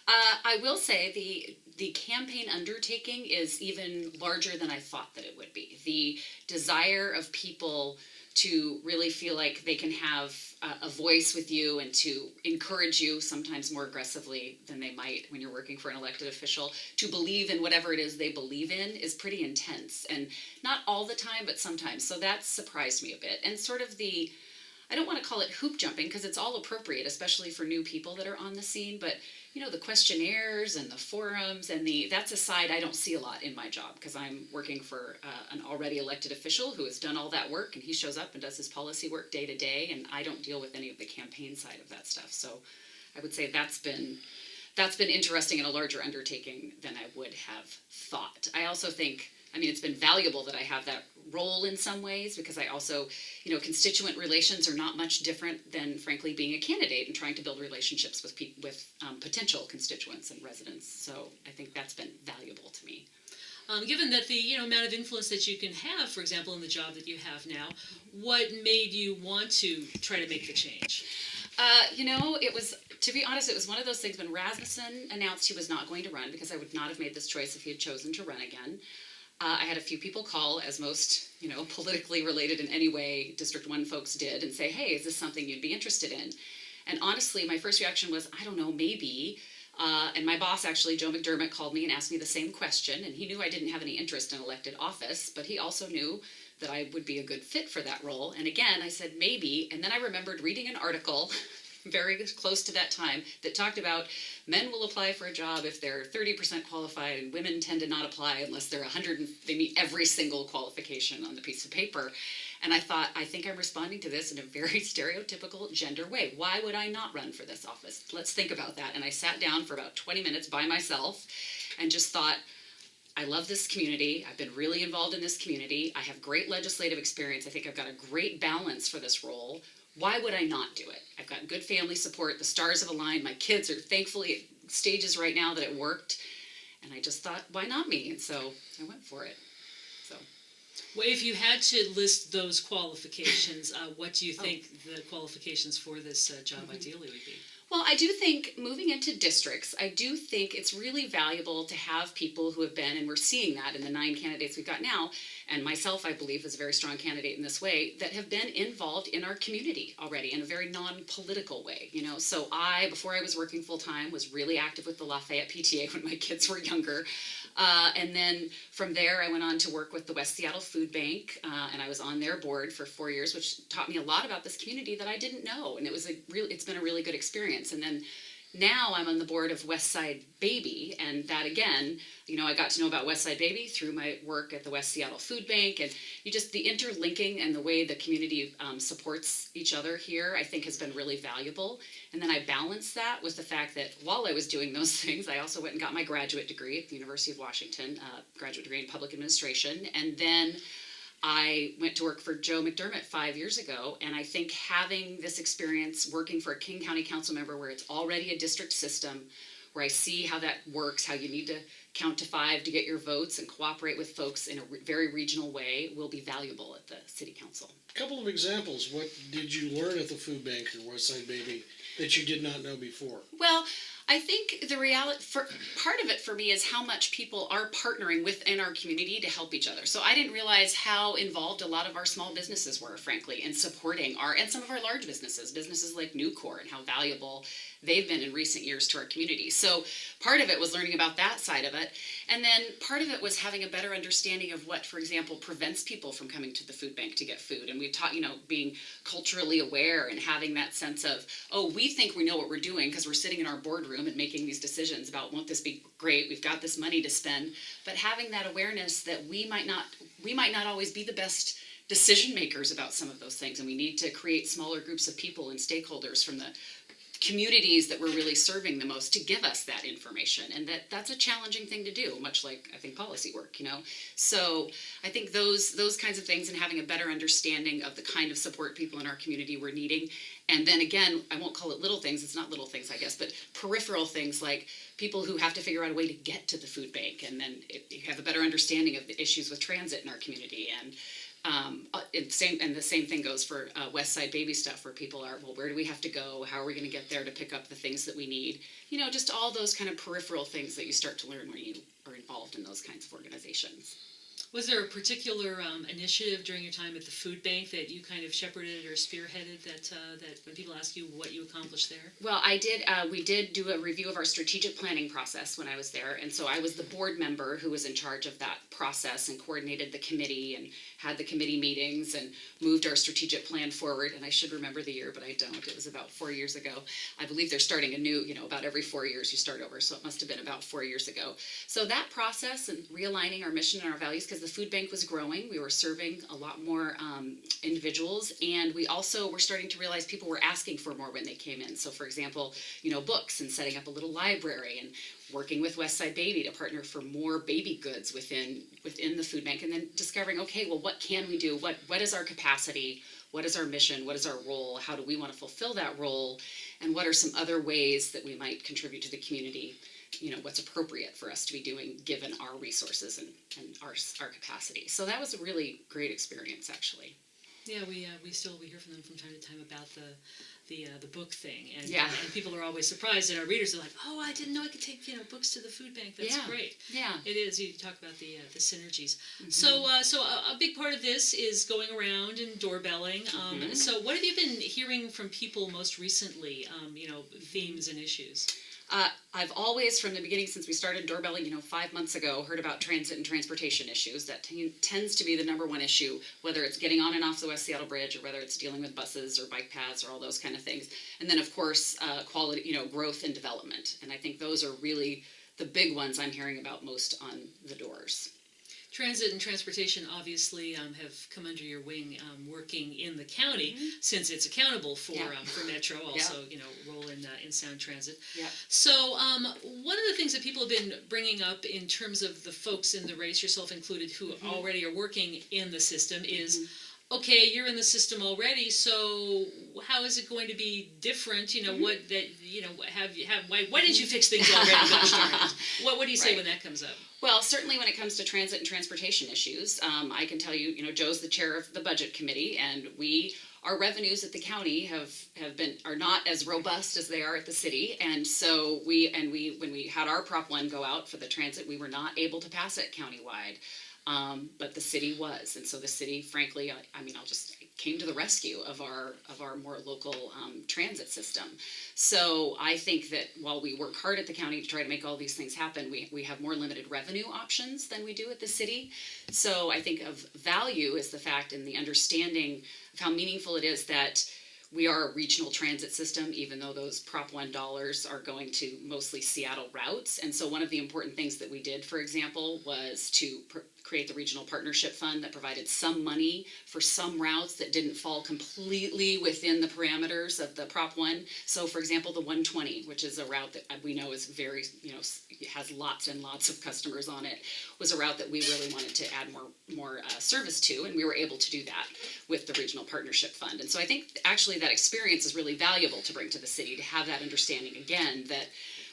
I will say the campaign undertaking is even larger than I thought that it would be. The desire of people to really feel like they can have a voice with you and to encourage you, sometimes more aggressively than they might when you're working for an elected official, to believe in whatever it is they believe in is pretty intense. And not all the time, but sometimes. So that surprised me a bit. And sort of I don't want to call it hoop jumping because it's all appropriate, especially for new people that are on the scene, but the questionnaires and the forums and that's a side I don't see a lot in my job because I'm working for an already elected official who has done all that work, and he shows up and does his policy work day to day, and I don't deal with any of the campaign side of that stuff. So I would say that's been interesting and a larger undertaking than I would have thought. I also think, it's been valuable that I have that role in some ways because I also, constituent relations are not much different than, frankly, being a candidate and trying to build relationships with potential constituents and residents. So I think that's been valuable to me. Given that the amount of influence that you can have, for example, in the job that you have now, what made you want to try to make the change? It was, to be honest, it was one of those things when Rasmussen announced he was not going to run, because I would not have made this choice if he had chosen to run again. I had a few people call, as most, politically related in any way District 1 folks did, and say, hey, is this something you'd be interested in? And honestly, my first reaction was, I don't know, maybe. And my boss, actually, Joe McDermott, called me and asked me the same question, and he knew I didn't have any interest in elected office, but he also knew that I would be a good fit for that role. And again, I said maybe, and then I remembered reading an article very close to that time that talked about men will apply for a job if they're 30% qualified, and women tend to not apply unless they're 100 and they meet every single qualification on the piece of paper. And I thought, I think I'm responding to this in a very stereotypical gender way. Why would I not run for this office? Let's think about that. And I sat down for about 20 minutes by myself and just thought, I love this community. I've been really involved in this community. I have great legislative experience. I think I've got a great balance for this role. Why would I not do it? I've got good family support. The stars have aligned. My kids are thankfully at stages right now that it worked. And I just thought, why not me? And so I went for it. So, well, if you had to list those qualifications, what do you think the qualifications for this job ideally would be? Well, I do think moving into districts, I do think it's really valuable to have people who have been, and we're seeing that in the 9 candidates we've got now, and myself, I believe, is a very strong candidate in this way, that have been involved in our community already in a very non-political way. So before I was working full-time, was really active with the Lafayette PTA when my kids were younger. And then from there, I went on to work with the West Seattle Food Bank, and I was on their board for 4 years, which taught me a lot about this community that I didn't know, and it's been a really good experience. And then now I'm on the board of Westside Baby, and that again, I got to know about Westside Baby through my work at the West Seattle Food Bank, and the interlinking and the way the community supports each other here, I think, has been really valuable. And then I balanced that with the fact that while I was doing those things, I also went and got my graduate degree at the University of Washington, graduate degree in public administration, and then I went to work for Joe McDermott 5 years ago, and I think having this experience working for a King County council member where it's already a district system, where I see how that works, how you need to count to 5 to get your votes and cooperate with folks in a very regional way, will be valuable at the city council. A couple of examples. What did you learn at the food bank or Westside Baby that you did not know before? Well, I think the reality, part of it for me is how much people are partnering within our community to help each other. So I didn't realize how involved a lot of our small businesses were, frankly, in supporting and some of our large businesses like Nucor, and how valuable they've been in recent years to our community. So part of it was learning about that side of it. And then part of it was having a better understanding of what, for example, prevents people from coming to the food bank to get food. And we taught, being culturally aware and having that sense of, we think we know what we're doing because we're sitting in our boardroom and making these decisions about, won't this be great? We've got this money to spend. But having that awareness that we might not always be the best decision makers about some of those things. And we need to create smaller groups of people and stakeholders from the communities that we're really serving the most to give us that information, and that's a challenging thing to do, much like I think policy work, So I think those kinds of things, and having a better understanding of the kind of support people in our community were needing. And then again, I won't call it little things, it's not little things, I guess, but peripheral things like people who have to figure out a way to get to the food bank, and then you have a better understanding of the issues with transit in our community, and And the same thing goes for West Side Baby stuff, where people are, well, where do we have to go? How are we going to get there to pick up the things that we need? Just all those kind of peripheral things that you start to learn when you are involved in those kinds of organizations. Was there a particular initiative during your time at the food bank that you kind of shepherded or spearheaded that when people ask you what you accomplished there? Well, I did. We did do a review of our strategic planning process when I was there, and so I was the board member who was in charge of that process and coordinated the committee and had the committee meetings and moved our strategic plan forward. And I should remember the year, but I don't. It was about 4 years ago. I believe they're starting a new, about every 4 years you start over, so it must have been about 4 years ago. So that process and realigning our mission and our values, because the food bank was growing, we were serving a lot more individuals, and we also were starting to realize people were asking for more when they came in. So, for example, books, and setting up a little library, and working with West Side Baby to partner for more baby goods within the food bank, and then discovering, okay, well, what can we do? What is our capacity? What is our mission? What is our role? How do we want to fulfill that role? And what are some other ways that we might contribute to the community? What's appropriate for us to be doing given our resources and our capacity. So that was a really great experience, actually. Yeah, we hear from them from time to time about the book thing, and Yeah. And people are always surprised, and our readers are like, oh, I didn't know I could take books to the food bank. That's Yeah. great. Yeah. It is. You talk about the synergies. Mm-hmm. So a big part of this is going around and doorbelling. Mm-hmm. So what have you been hearing from people most recently? Themes and issues. I've always, from the beginning, since we started doorbelling, 5 months ago, heard about transit and transportation issues. That tends to be the number one issue, whether it's getting on and off the West Seattle Bridge, or whether it's dealing with buses or bike paths or all those kind of things. And then, of course, quality, growth and development. And I think those are really the big ones I'm hearing about most on the doors. Transit and transportation obviously have come under your wing, working in the county, mm-hmm. since it's accountable for Metro, also role in Sound Transit. Yeah. So one of the things that people have been bringing up in terms of the folks in the race, yourself included, who mm-hmm. already are working in the system is, mm-hmm. okay, you're in the system already, so how is it going to be different? Mm-hmm. Why didn't you fix things already? Gosh darn it. What do you say when that comes up? Well, certainly when it comes to transit and transportation issues, I can tell you, Joe's the chair of the budget committee, and our revenues at the county are not as robust as they are at the city, and so when we had our Prop 1 go out for the transit, we were not able to pass it countywide. But the city was, and so the city, frankly, came to the rescue of our more local transit system. So I think that while we work hard at the county to try to make all these things happen, we have more limited revenue options than we do at the city. So I think of value is the fact and the understanding of how meaningful it is that we are a regional transit system, even though those Prop 1 dollars are going to mostly Seattle routes. And so one of the important things that we did, for example, was to create the Regional Partnership Fund that provided some money for some routes that didn't fall completely within the parameters of the Prop 1. So, for example, the 120, which is a route that we know is very, has lots and lots of customers on it, was a route that we really wanted to add more service to, and we were able to do that with the Regional Partnership Fund. And so I think actually that experience is really valuable to bring to the city, to have that understanding again that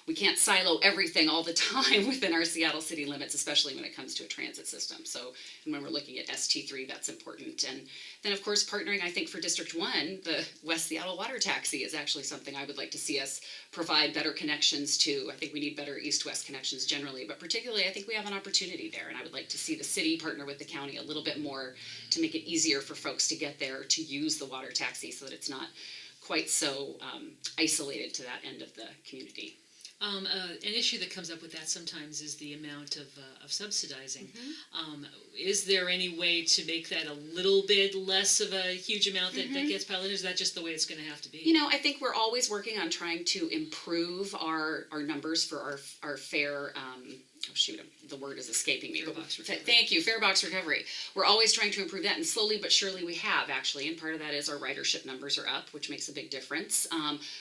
we can't silo everything all the time within our Seattle city limits, especially when it comes to a transit system. So, and when we're looking at ST3, that's important. And then, of course, partnering, I think, for District 1, the West Seattle Water Taxi is actually something I would like to see us provide better connections to. I think we need better east-west connections generally, but particularly I think we have an opportunity there, and I would like to see the city partner with the county a little bit more to make it easier for folks to get there, to use the water taxi so that it's not quite so isolated to that end of the community. An issue that comes up with that sometimes is the amount of subsidizing. Mm-hmm. Is there any way to make that a little bit less of a huge amount that gets piled in? Or is that just the way it's going to have to be? I think we're always working on trying to improve our numbers for our fare. The word is escaping me. Thank you, fare box recovery. We're always trying to improve that, and slowly but surely we have, actually, and part of that is our ridership numbers are up, which makes a big difference.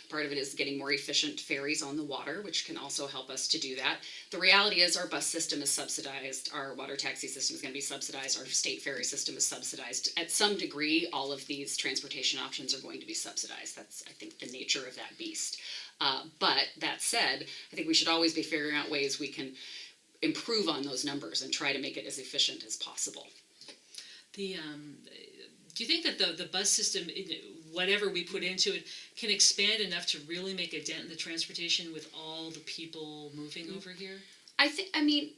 Part of it is getting more efficient ferries on the water, which can also help us to do that. The reality is our bus system is subsidized, our water taxi system is going to be subsidized, our state ferry system is subsidized. At some degree, all of these transportation options are going to be subsidized. That's, I think, the nature of that beast. But that said, I think we should always be figuring out ways we can improve on those numbers and try to make it as efficient as possible. Do you think that the bus system, whatever we put into it, can expand enough to really make a dent in the transportation with all the people moving over here? I mean,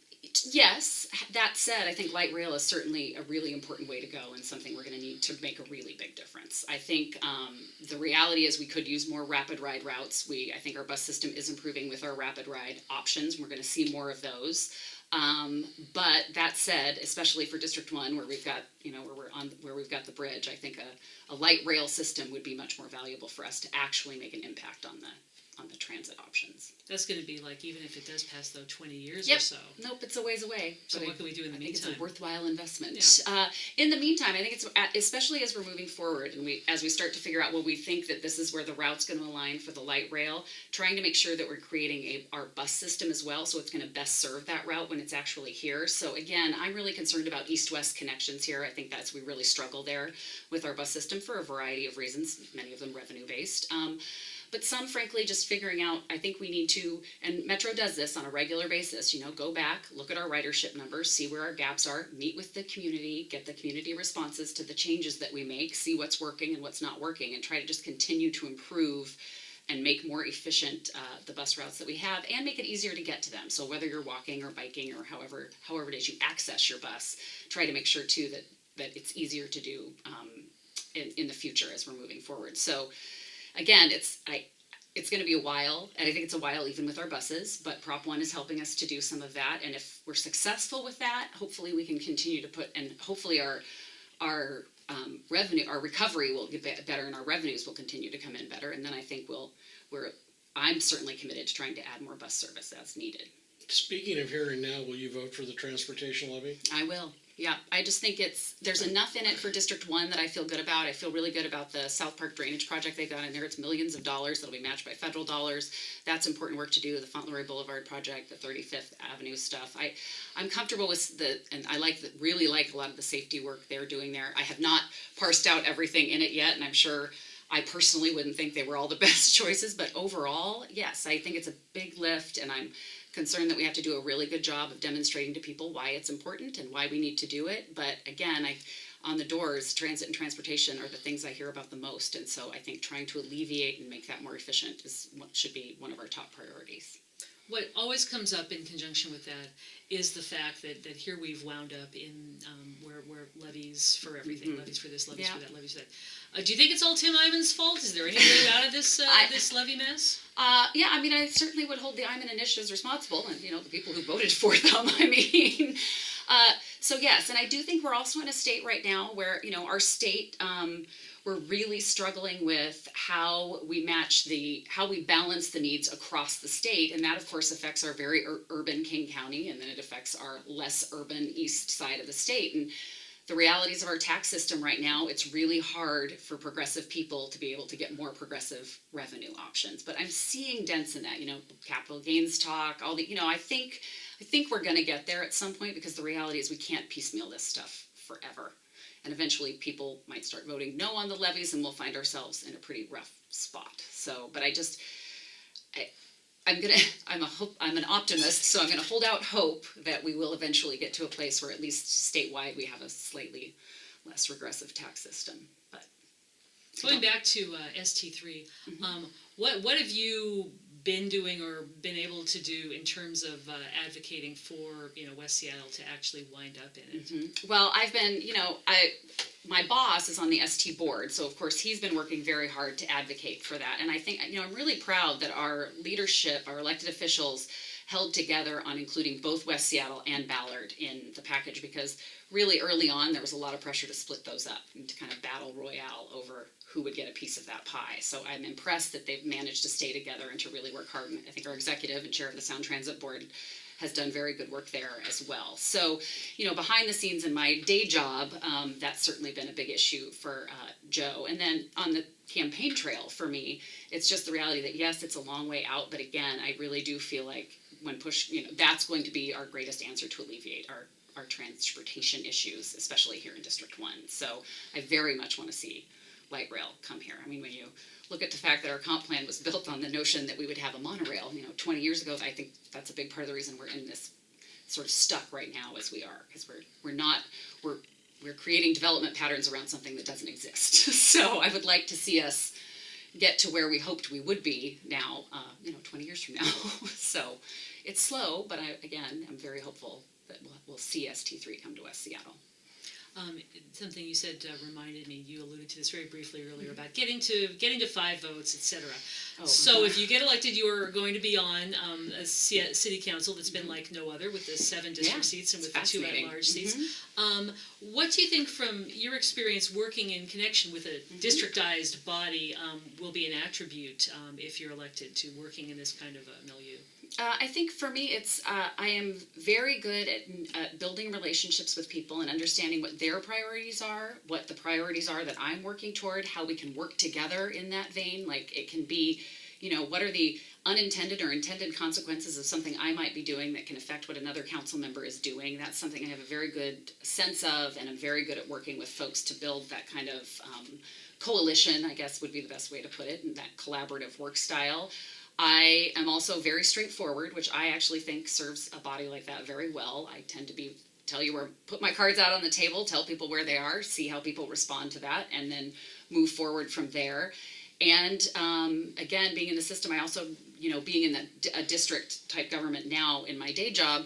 yes. That said, I think light rail is certainly a really important way to go and something we're going to need to make a really big difference. I think the reality is we could use more rapid ride routes. I think our bus system is improving with our rapid ride options. We're going to see more of those. But that said, especially for District 1, where we've got, where we've got the bridge, I think a light rail system would be much more valuable for us to actually make an impact on the transit options. That's going to be like, even if it does pass, though, 20 years Yep. or so. Nope, it's a ways away. So what can we do in the meantime? I think it's a worthwhile investment. Yeah. In the meantime, I think it's, especially as we're moving forward and as we start to figure out, we think that this is where the route's going to align for the light rail, trying to make sure that we're creating our bus system as well, so it's going to best serve that route when it's actually here. So again, I'm really concerned about east-west connections here. I think we really struggle there with our bus system for a variety of reasons, many of them revenue-based. But some, frankly, just figuring out, I think we need to, and Metro does this on a regular basis, go back, look at our ridership numbers, see where our gaps are, meet with the community, get the community responses to the changes that we make, see what's working and what's not working, and try to just continue to improve and make more efficient the bus routes that we have, and make it easier to get to them. So whether you're walking or biking or however it is you access your bus, try to make sure, too, that it's easier to do in the future as we're moving forward. So again, it's going to be a while, and I think it's a while even with our buses, but Prop 1 is helping us to do some of that, and if we're successful with that, hopefully we can continue to and hopefully our revenue, our recovery will get better, and our revenues will continue to come in better, and then I think I'm certainly committed to trying to add more bus service as needed. Speaking of here and now, will you vote for the transportation levy? I will. Yeah, I just think there's enough in it for District 1 that I feel good about. I feel really good about the South Park drainage project they've got in there. It's millions of dollars that'll be matched by federal dollars. That's important work to do. The Fauntleroy Boulevard project, the 35th Avenue stuff. I'm comfortable with and I really like a lot of the safety work they're doing there. I have not parsed out everything in it yet, and I'm sure I personally wouldn't think they were all the best choices, but overall, yes, I think it's a big lift, and I'm concerned that we have to do a really good job of demonstrating to people why it's important and why we need to do it. But again, on the doors, transit and transportation are the things I hear about the most, and so I think trying to alleviate and make that more efficient should be one of our top priorities. What always comes up in conjunction with that is the fact that here we've wound up in where levies for everything, Mm-hmm. levies for this, levies for that, levies for that. Do you think it's all Tim Iman's fault? Is there any way out of this this levy mess? Yeah, I mean, I certainly would hold the Iman initiatives responsible, and the people who voted for them. I mean, so yes, and I do think we're also in a state right now where our state. We're really struggling with how we balance the needs across the state, and that of course affects our very urban King County, and then it affects our less urban east side of the state. And the realities of our tax system right now, it's really hard for progressive people to be able to get more progressive revenue options. But I'm seeing dents in that, capital gains talk, all the, I think we're going to get there at some point, because the reality is we can't piecemeal this stuff forever. And eventually people might start voting no on the levies, and we'll find ourselves in a pretty rough spot. So, but I'm an optimist, so I'm gonna hold out hope that we will eventually get to a place where at least statewide we have a slightly less regressive tax system. But going back to ST3, Mm-hmm. what have you been doing or been able to do in terms of advocating for West Seattle to actually wind up in it? Mm-hmm. Well, I've been, my boss is on the ST board, so of course he's been working very hard to advocate for that. And I think, I'm really proud that our leadership, our elected officials, held together on including both West Seattle and Ballard in the package, because really early on there was a lot of pressure to split those up and to kind of battle royale over who would get a piece of that pie. So I'm impressed that they've managed to stay together and to really work hard. And I think our executive and chair of the Sound Transit Board has done very good work there as well. So, behind the scenes in my day job, that's certainly been a big issue for Joe. And then on the campaign trail for me, it's just the reality that yes, it's a long way out, but again, I really do feel like when push, that's going to be our greatest answer to alleviate our transportation issues, especially here in District 1. So I very much want to see light rail come here. I mean, when you look at the fact that our comp plan was built on the notion that we would have a monorail, 20 years ago, I think that's a big part of the reason we're in this sort of stuck right now as we are, because we're we're creating development patterns around something that doesn't exist. So I would like to see us get to where we hoped we would be now, 20 years from now. So it's slow, but I'm very hopeful that we'll see ST3 come to West Seattle. Something you said reminded me. You alluded to this very briefly earlier about getting to 5 votes, etc. So if you get elected, you are going to be on a city council that's been like no other, with the 7 district seats and with the 2 at-large seats. What do you think, from your experience working in connection with a districtized body, will be an attribute if you're elected to working in this kind of a milieu? I think for me, it's I am very good at building relationships with people and understanding what their priorities are, what the priorities are that I'm working toward, how we can work together in that vein. Like, it can be, what are the unintended or intended consequences of something I might be doing that can affect what another council member is doing. That's something I have a very good sense of, and I'm very good at working with folks to build that kind of coalition, I guess would be the best way to put it, and that collaborative work style. I am also very straightforward, which I actually think serves a body like that very well. I tend to put my cards out on the table, tell people where they are, see how people respond to that, and then move forward from there. And again, being in the system, I also, being in a district type government now in my day job,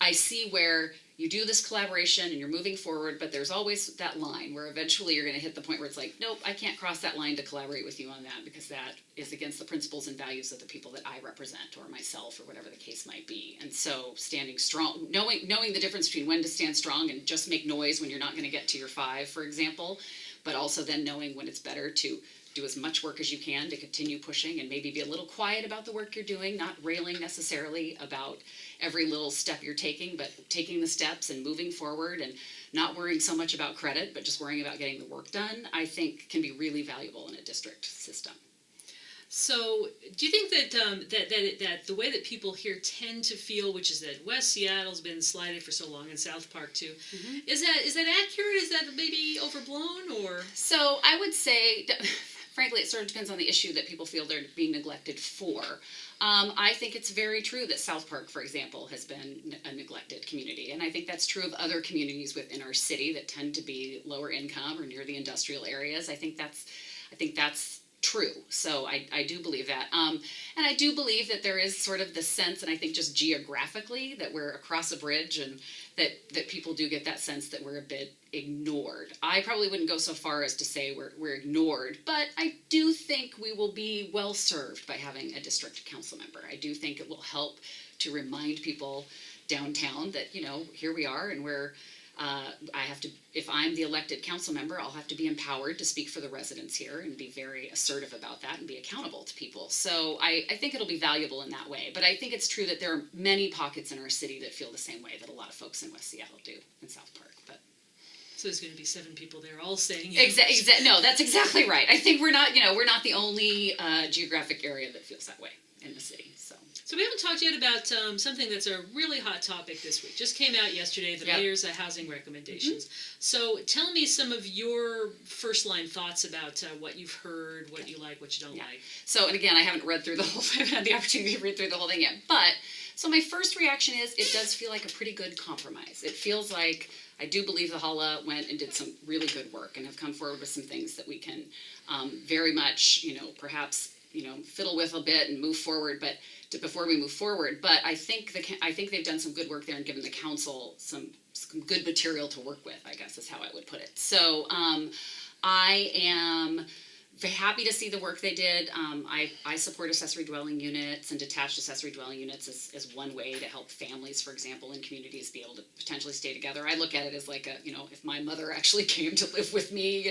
I see where you do this collaboration and you're moving forward, but there's always that line where eventually you're going to hit the point where it's like, nope, I can't cross that line to collaborate with you on that, because that is against the principles and values of the people that I represent, or myself, or whatever the case might be. And so standing strong, knowing the difference between when to stand strong and just make noise when you're not going to get to your 5, for example, but also then knowing when it's better to do as much work as you can to continue pushing, and maybe be a little quiet about the work you're doing, not railing necessarily about every little step you're taking, but taking the steps and moving forward, and not worrying so much about credit, but just worrying about getting the work done, I think can be really valuable in a district system. So, do you think that the way that people here tend to feel, which is that West Seattle's been slighted for so long, and South Park too, is that accurate? Is that maybe overblown, or? So I would say, frankly, it sort of depends on the issue that people feel they're being neglected for. I think it's very true that South Park, for example, has been a neglected community, and I think that's true of other communities within our city that tend to be lower income or near the industrial areas. I think that's true. So I do believe that. And I do believe that there is sort of the sense, and I think just geographically, that we're across a bridge, and that people do get that sense that we're a bit ignored. I probably wouldn't go so far as to say we're ignored, but I do think we will be well served by having a district council member. I do think it will help to remind people downtown that, here we are, and we're if I'm the elected council member, I'll have to be empowered to speak for the residents here and be very assertive about that and be accountable to people. So I think it'll be valuable in that way. But I think it's true that there are many pockets in our city that feel the same way that a lot of folks in West Seattle do, in South Park. But so there's going to be 7 people there all saying No, that's exactly right. I think we're not the only geographic area that feels that way in the city. So we haven't talked yet about something that's a really hot topic this week. Just came out yesterday, the mayor's housing recommendations. So tell me some of your first line thoughts about what you've heard, what you like, what you don't like. So, and again, I haven't read through the whole thing, I haven't had the opportunity to read through the whole thing yet. But, so my first reaction is, it does feel like a pretty good compromise. It feels like, I do believe the Hala went and did some really good work and have come forward with some things that we can very much, perhaps, fiddle with a bit and move forward, but before we move forward. But I think they've done some good work there and given the council some good material to work with, I guess is how I would put it. So I am very happy to see the work they did. I support accessory dwelling units and detached accessory dwelling units as one way to help families, for example, in communities be able to potentially stay together. I look at it as like if my mother actually came to live with me,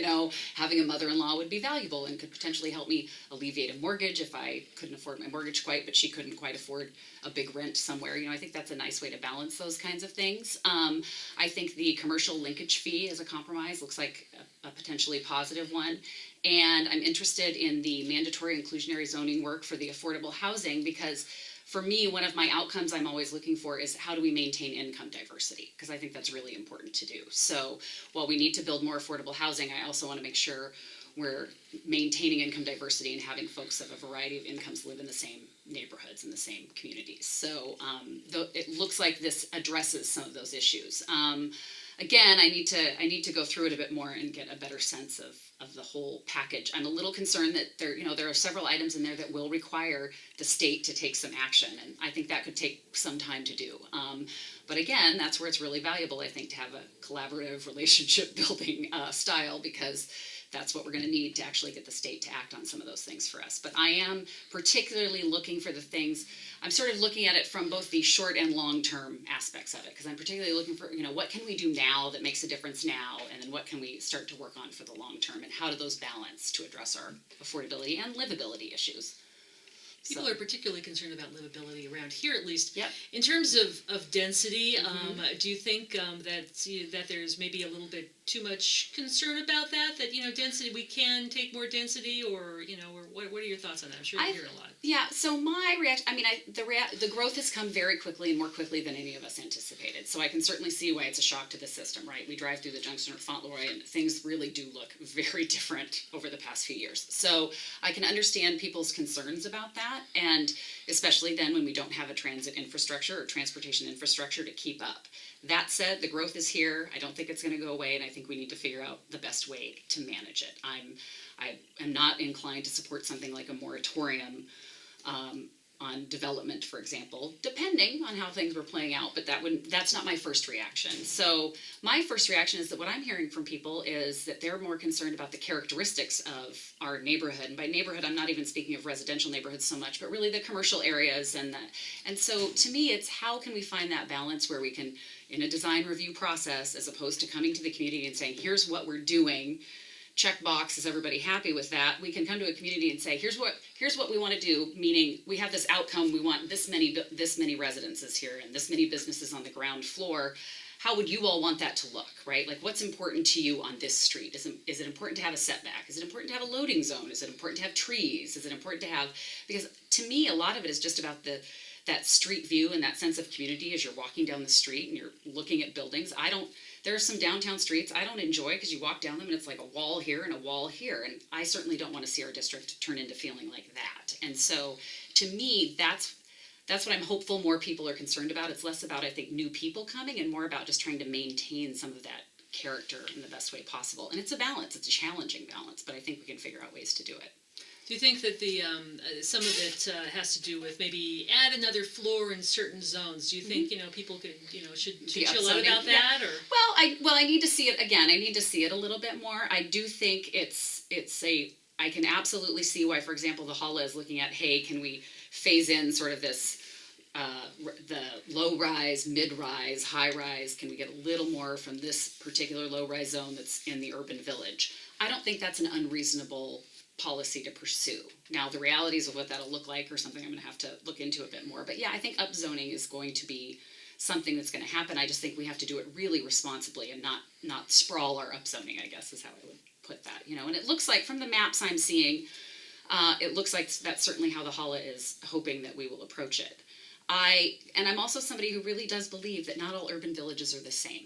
having a mother-in-law would be valuable and could potentially help me alleviate a mortgage if I couldn't afford my mortgage quite, but she couldn't quite afford a big rent somewhere. I think that's a nice way to balance those kinds of things. I think the commercial linkage fee as a compromise looks like a potentially positive one. And I'm interested in the mandatory inclusionary zoning work for the affordable housing, because for me, one of my outcomes I'm always looking for is how do we maintain income diversity? Because I think that's really important to do. So while we need to build more affordable housing, I also want to make sure we're maintaining income diversity and having folks of a variety of incomes live in the same neighborhoods and the same communities. So it looks like this addresses some of those issues. again, I need to go through it a bit more and get a better sense of the whole package. I'm a little concerned that there are several items in there that will require the state to take some action, and I think that could take some time to do. But again, that's where it's really valuable, I think, to have a collaborative relationship building style, because that's what we're going to need to actually get the state to act on some of those things for us. But I am particularly looking for the things, I'm sort of looking at it from both the short and long-term aspects of it, because I'm particularly looking for, what can we do now that makes a difference now, and then what can we start to work on for the long term, and how do those balance to address our affordability and livability issues. People are particularly concerned about livability around here, at least. Yep. In terms of density, do you think that there's maybe a little bit too much concern about that? That density, we can take more density, or what are your thoughts on that? I'm sure you hear a lot. Yeah. So my reaction, the growth has come very quickly and more quickly than any of us anticipated. So I can certainly see why it's a shock to the system, right? We drive through the junction at Fauntleroy, and things really do look very different over the past few years. So I can understand people's concerns about that. And especially then when we don't have a transit infrastructure or transportation infrastructure to keep up. That said, the growth is here. I don't think it's going to go away, and I think we need to figure out the best way to manage it. I am not inclined to support something like a moratorium on development, for example, depending on how things were playing out, but that's not my first reaction. So my first reaction is that what I'm hearing from people is that they're more concerned about the characteristics of our neighborhood. And by neighborhood, I'm not even speaking of residential neighborhoods so much, but really the commercial areas and that. And so to me, it's how can we find that balance where we can, in a design review process, as opposed to coming to the community and saying, here's what we're doing, check box, is everybody happy with that? We can come to a community and say, here's what we want to do, meaning we have this outcome, we want this many residences here and this many businesses on the ground floor. How would you all want that to look, right? Like, what's important to you on this street? Is it important to have a setback? Is it important to have a loading zone? Is it important to have trees? Is it important to have, because to me, a lot of it is just about that street view and that sense of community as you're walking down the street and you're looking at buildings. There are some downtown streets I don't enjoy because you walk down them and it's like a wall here and a wall here. And I certainly don't want to see our district turn into feeling like that. And so to me, that's what I'm hopeful more people are concerned about. It's less about, I think, new people coming and more about just trying to maintain some of that character in the best way possible. And it's a balance. It's a challenging balance, but I think we can figure out ways to do it. Do you think that the some of it has to do with maybe add another floor in certain zones? Do you think people could should chill out about that? Or I need to see it again. I need to see it a little bit more. I do think I can absolutely see why, for example, the Hala is looking at, hey, can we phase in sort of this the low rise, mid rise, high rise? Can we get a little more from this particular low rise zone that's in the urban village? I don't think that's an unreasonable policy to pursue. Now, the realities of what that'll look like or something I'm going to have to look into a bit more. But yeah, I think upzoning is going to be something that's going to happen. I just think we have to do it really responsibly and not sprawl our upzoning, I guess is how I would put that. And it looks like from the maps I'm seeing, it looks like that's certainly how the Hala is hoping that we will approach it. I'm also somebody who really does believe that not all urban villages are the same.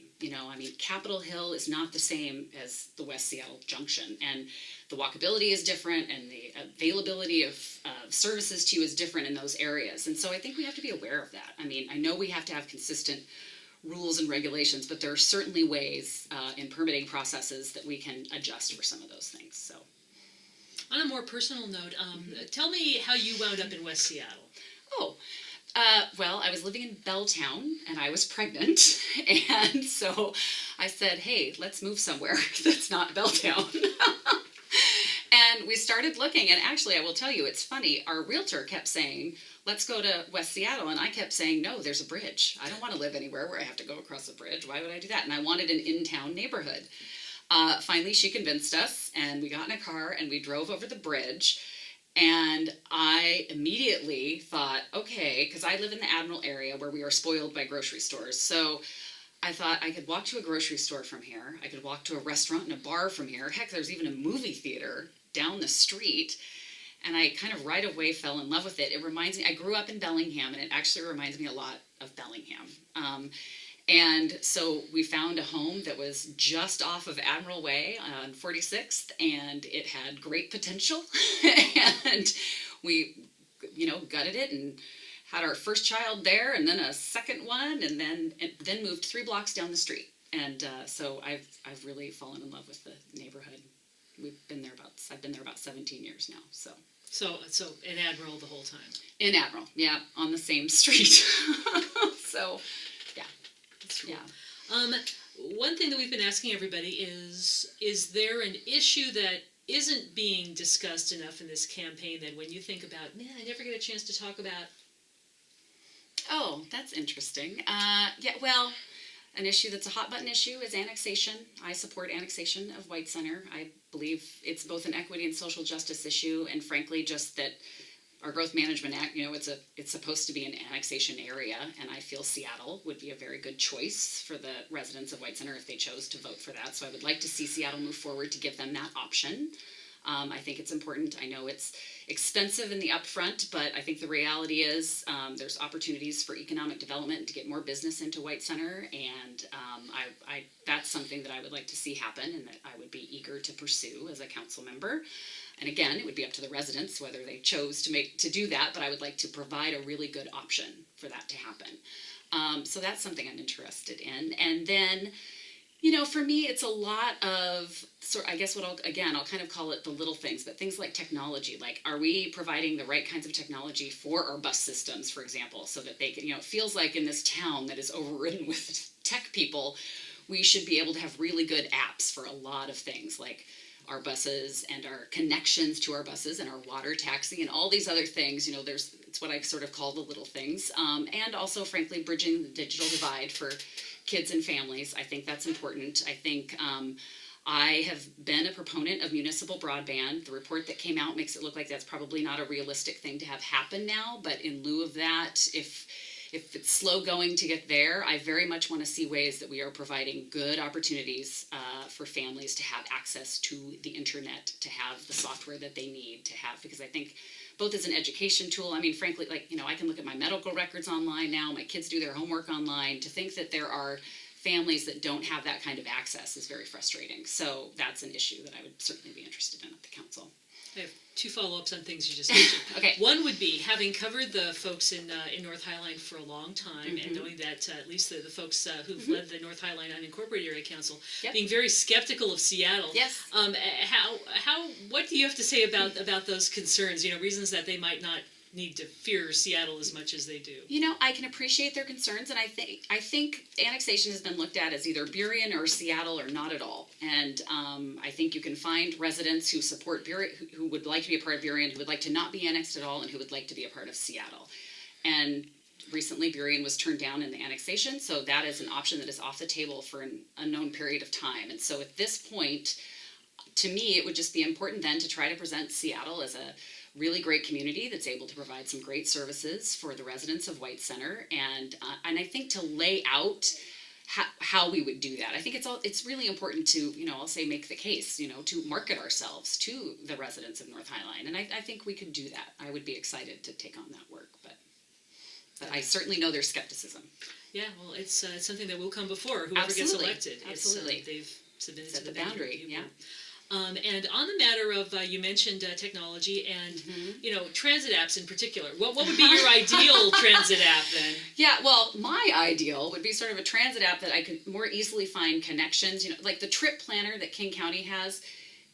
Capitol Hill is not the same as the West Seattle Junction, and the walkability is different, and the availability of services to you is different in those areas. And so I think we have to be aware of that. I know we have to have consistent rules and regulations, but there are certainly ways in permitting processes that we can adjust for some of those things. So, on a more personal note, tell me how you wound up in West Seattle. Oh. Well, I was living in Belltown and I was pregnant, and so I said, hey, let's move somewhere that's not Belltown. And we started looking, and actually, I will tell you, it's funny, our realtor kept saying, let's go to West Seattle, and I kept saying, no, there's a bridge. I don't want to live anywhere where I have to go across a bridge. Why would I do that? And I wanted an in-town neighborhood. Finally, she convinced us, and we got in a car, and we drove over the bridge. And I immediately thought, okay, because I live in the Admiral area where we are spoiled by grocery stores. So I thought I could walk to a grocery store from here. I could walk to a restaurant and a bar from here. Heck, there's even a movie theater down the street. And I kind of right away fell in love with it. It reminds me, I grew up in Bellingham, and it actually reminds me a lot of Bellingham. And so we found a home that was just off of Admiral Way on 46th, and it had great potential. And we, gutted it and had our first child there, and then a second one, and then moved 3 blocks down the street. And so I've really fallen in love with the neighborhood. I've been there about 17 years now. So in Admiral the whole time. In Admiral, yeah, on the same street. So, yeah. That's cool. Yeah. One thing that we've been asking everybody is there an issue that isn't being discussed enough in this campaign that when you think about, man, I never get a chance to talk about? Oh, that's interesting. Yeah, well, an issue that's a hot button issue is annexation. I support annexation of White Center. I believe it's both an equity and social justice issue, and frankly, just that our Growth Management Act, it's supposed to be an annexation area, and I feel Seattle would be a very good choice for the residents of White Center if they chose to vote for that. So I would like to see Seattle move forward to give them that option. I think it's important. I know it's expensive in the upfront, but I think the reality is there's opportunities for economic development to get more business into White Center, and that's something that I would like to see happen and that I would be eager to pursue as a council member. And again, it would be up to the residents whether they chose to do that, but I would like to provide a really good option for that to happen. So that's something I'm interested in. And then, for me, it's a lot of, I guess I'll kind of call it the little things, but things like technology. Like, are we providing the right kinds of technology for our bus systems, for example, so that they can, it feels like in this town that is overridden with tech people, we should be able to have really good apps for a lot of things, like our buses and our connections to our buses and our water taxi and all these other things. It's what I sort of call the little things. And also, frankly, bridging the digital divide for kids and families. I think that's important. I think I have been a proponent of municipal broadband. The report that came out makes it look like that's probably not a realistic thing to have happen now, but in lieu of that, if it's slow going to get there, I very much want to see ways that we are providing good opportunities for families to have access to the internet, to have the software that they need to have, because I think both as an education tool, frankly, I can look at my medical records online now, my kids do their homework online. To think that there are families that don't have that kind of access is very frustrating. So that's an issue that I would certainly be interested in at the council. I have two follow-ups on things you just mentioned. Okay. One would be, having covered the folks in North Highline for a long time, and knowing that at least the folks who've led the North Highline Unincorporated Area Council, being very skeptical of Seattle. Yes. What do you have to say about those concerns? Reasons that they might not need to fear Seattle as much as they do. I can appreciate their concerns, and I think annexation has been looked at as either Burien or Seattle or not at all. And I think you can find residents who support Burien, who would like to be a part of Burien, who would like to not be annexed at all, and who would like to be a part of Seattle. And recently, Burien was turned down in the annexation, so that is an option that is off the table for an unknown period of time. And so at this point, to me, it would just be important then to try to present Seattle as a really great community that's able to provide some great services for the residents of White Center, and I think to lay out how we would do that. I think it's really important to, I'll say make the case, to market ourselves to the residents of North Highline, and I think we could do that. I would be excited to take on that work, but I certainly know there's skepticism. Yeah, well, it's something that will come before whoever gets elected. Absolutely. They've submitted Set to the boundary, yeah. And on the matter of, you mentioned technology and, transit apps in particular. What would be your ideal transit app then? Yeah, well, my ideal would be sort of a transit app that I could more easily find connections. Like the trip planner that King County has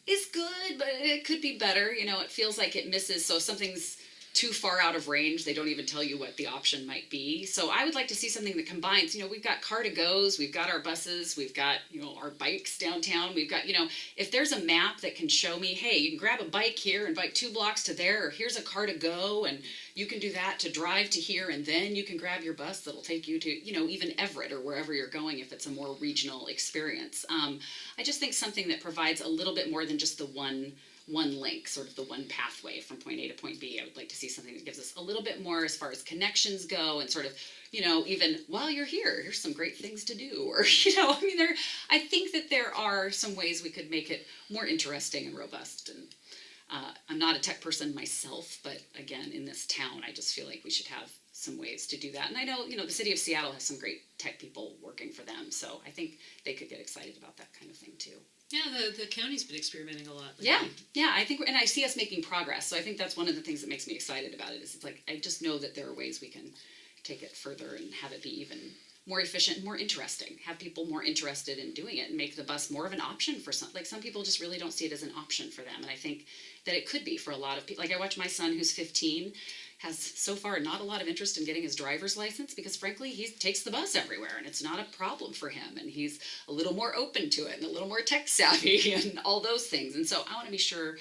is good, but it could be better. It feels like it misses. So if something's too far out of range, they don't even tell you what the option might be. So I would like to see something that combines, we've got car-to-goes, we've got our buses, we've got, our bikes downtown, we've got, if there's a map that can show me, hey, you can grab a bike here and bike 2 blocks to there, or here's a car-to-go, and you can do that to drive to here, and then you can grab your bus that'll take you to, even Everett or wherever you're going if it's a more regional experience. I just think something that provides a little bit more than just the one link, sort of the one pathway from point A to point B. I would like to see something that gives us a little bit more as far as connections go, and sort of, even while you're here, here's some great things to do, or, I think that there are some ways we could make it more interesting and robust. And I'm not a tech person myself, but again, in this town, I just feel like we should have some ways to do that. And I know, the city of Seattle has some great tech people working for them, so I think they could get excited about that kind of thing too. Yeah, the county's been experimenting a lot Yeah, lately. I think, and I see us making progress, so I think that's one of the things that makes me excited about it, is it's like, I just know that there are ways we can take it further and have it be even more efficient and more interesting, have people more interested in doing it and make the bus more of an option for some. Like some people just really don't see it as an option for them. And I think that it could be for a lot of people. Like I watch my son who's 15, has so far not a lot of interest in getting his driver's license because frankly he takes the bus everywhere and it's not a problem for him, and he's a little more open to it and a little more tech savvy and all those things. And so I want to be sure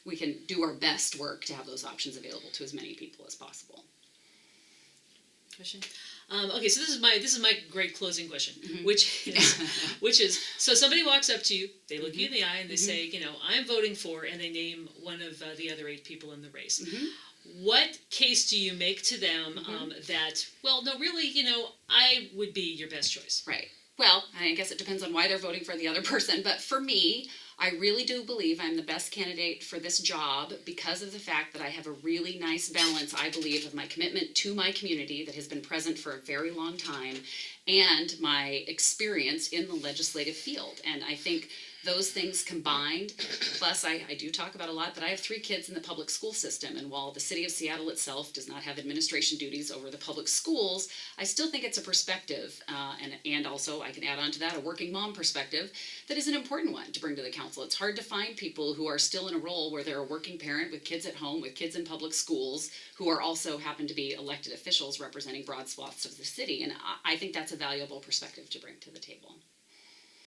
we can do our best work to have those options available to as many people as possible. Question. Okay, so this is my great closing question, which is so somebody walks up to you, they look you in the eye, and they say, you know, I'm voting for, and they name one of the other 8 people in the race. What case do you make to them that, well, no, really, you know, I would be your best choice? Right. Well, I guess it depends on why they're voting for the other person, but for me, I really do believe I'm the best candidate for this job because of the fact that I have a really nice balance, I believe, of my commitment to my community that has been present for a very long time and my experience in the legislative field. And I think those things combined, plus I do talk about a lot that I have 3 kids in the public school system, and while the city of Seattle itself does not have administration duties over the public schools, I still think it's a perspective, and also I can add on to that a working mom perspective that is an important one to bring to the council. It's hard to find people who are still in a role where they're a working parent with kids at home, with kids in public schools, who are also happen to be elected officials representing broad swaths of the city, and I think that's a valuable perspective to bring to the table.